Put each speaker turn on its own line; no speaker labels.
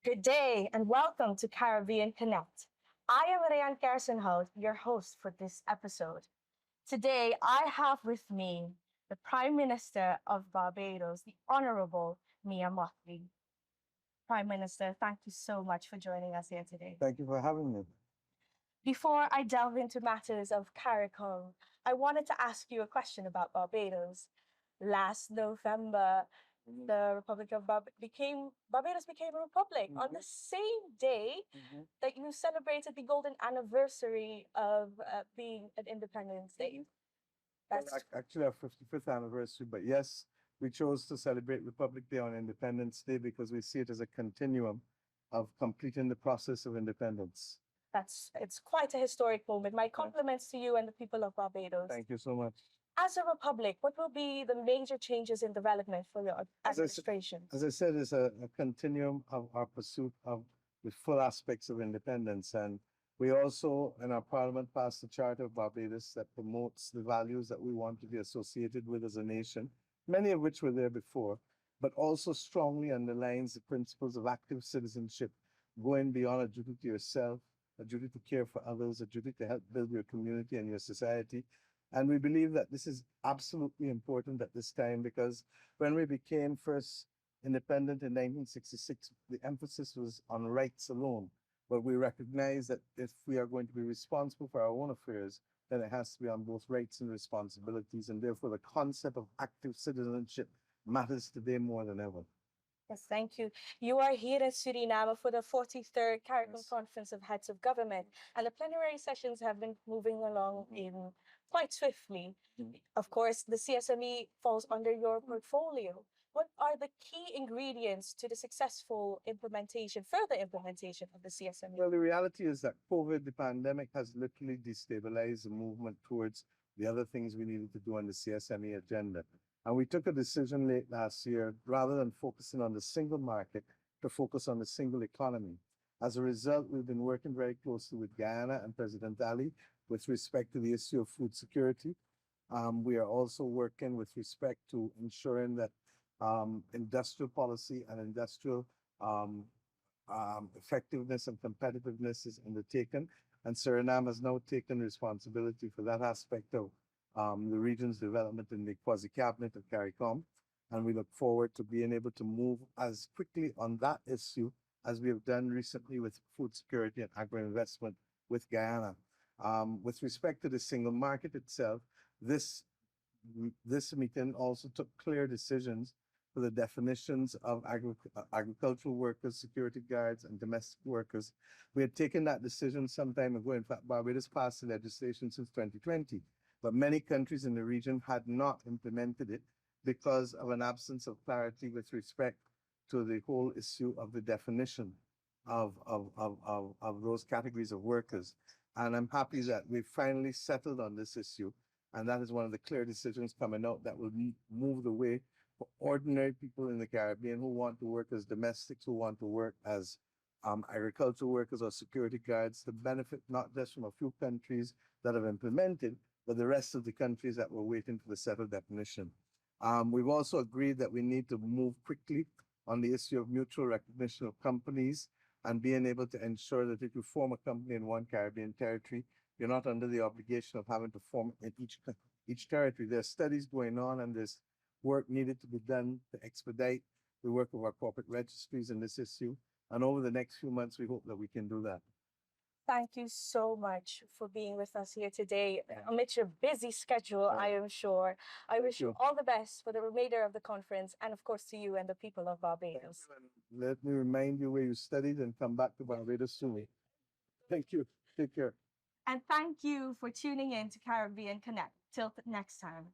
Good day and welcome to Caribbean Connect. I am Rayan Kersenhout, your host for this episode. Today, I have with me the Prime Minister of Barbados, the Honorable Mia Mottley. Prime Minister, thank you so much for joining us here today.
Thank you for having me.
Before I delve into matters of CariConnect, I wanted to ask you a question about Barbados. Last November, the Republic of Barbados became a republic on the same day that you celebrated the golden anniversary of being an independent state. That's
Actually, our 55th anniversary, but yes, we chose to celebrate Republic Day on Independence Day because we see it as a continuum of completing the process of independence.
it's quite a historic moment. My compliments to you and the people of Barbados.
Thank you so much.
As a republic, what will be the major changes in development for your administration?
As I said, it's a continuum of our pursuit of the full aspects of independence. And we also, in our parliament, passed the Charter of Barbados that promotes the values that we want to be associated with as a nation, many of which were there before, but also strongly underlines the principles of active citizenship, going beyond a duty to yourself, a duty to care for others, a duty to help build your community and your society. And we believe that this is absolutely important at this time because when we became first independent in 1966, the emphasis was on rights alone. But we recognize that if we are going to be responsible for our own affairs, then it has to be on both rights and responsibilities. And therefore, the concept of active citizenship matters today more than ever.
Yes, thank you. You are here in Suriname for the 43rd CariConnect Conference of Heads of Government, and the plenary sessions have been moving along in quite swiftly. Of course, the CSME falls under your portfolio. What are the key ingredients to the successful further implementation of the CSME?
Well, the reality is that COVID, the pandemic, has literally destabilized the movement towards the other things we needed to do on the CSME agenda. And we took a decision late last year, rather than focusing on the single market, to focus on the single economy. As a result, we've been working very closely with Guyana and President Ali with respect to the issue of food security. We are also working with respect to ensuring that industrial policy and industrial effectiveness and competitiveness is undertaken. And Suriname has now taken responsibility for that aspect of the region's development in the quasi-cabinet of CARICOM. And we look forward to being able to move as quickly on that issue as we have done recently with food security and agro-investment with Guyana. With respect to the single market itself, this meeting also took clear decisions for the definitions of agricultural workers, security guards, and domestic workers. We had taken that decision some time ago. In fact, Barbados passed the legislation since 2020. But many countries in the region had not implemented it because of an absence of clarity with respect to the whole issue of the definition of those categories of workers. And I'm happy that we've finally settled on this issue. And that is one of the clear decisions coming out that will move the way for ordinary people in the Caribbean who want to work as domestics, who want to work as agricultural workers or security guards to benefit not just from a few countries that have implemented, but the rest of the countries that were waiting for the settled definition. We've also agreed that we need to move quickly on the issue of mutual recognition of companies and being able to ensure that if you form a company in one Caribbean territory, you're not under the obligation of having to form in each territory. There's studies going on and there's work needed to be done to expedite the work of our corporate registries in this issue. And over the next few months, we hope that we can do that.
Thank you so much for being with us here today. Amidst your busy schedule, I am sure. I wish you all the best for the remainder of the conference and, of course, to you and the people of Barbados.
Let me remind you where you studied and come back to Barbados soon. Thank you. Take care.
And thank you for tuning in to Caribbean Connect. Till next time.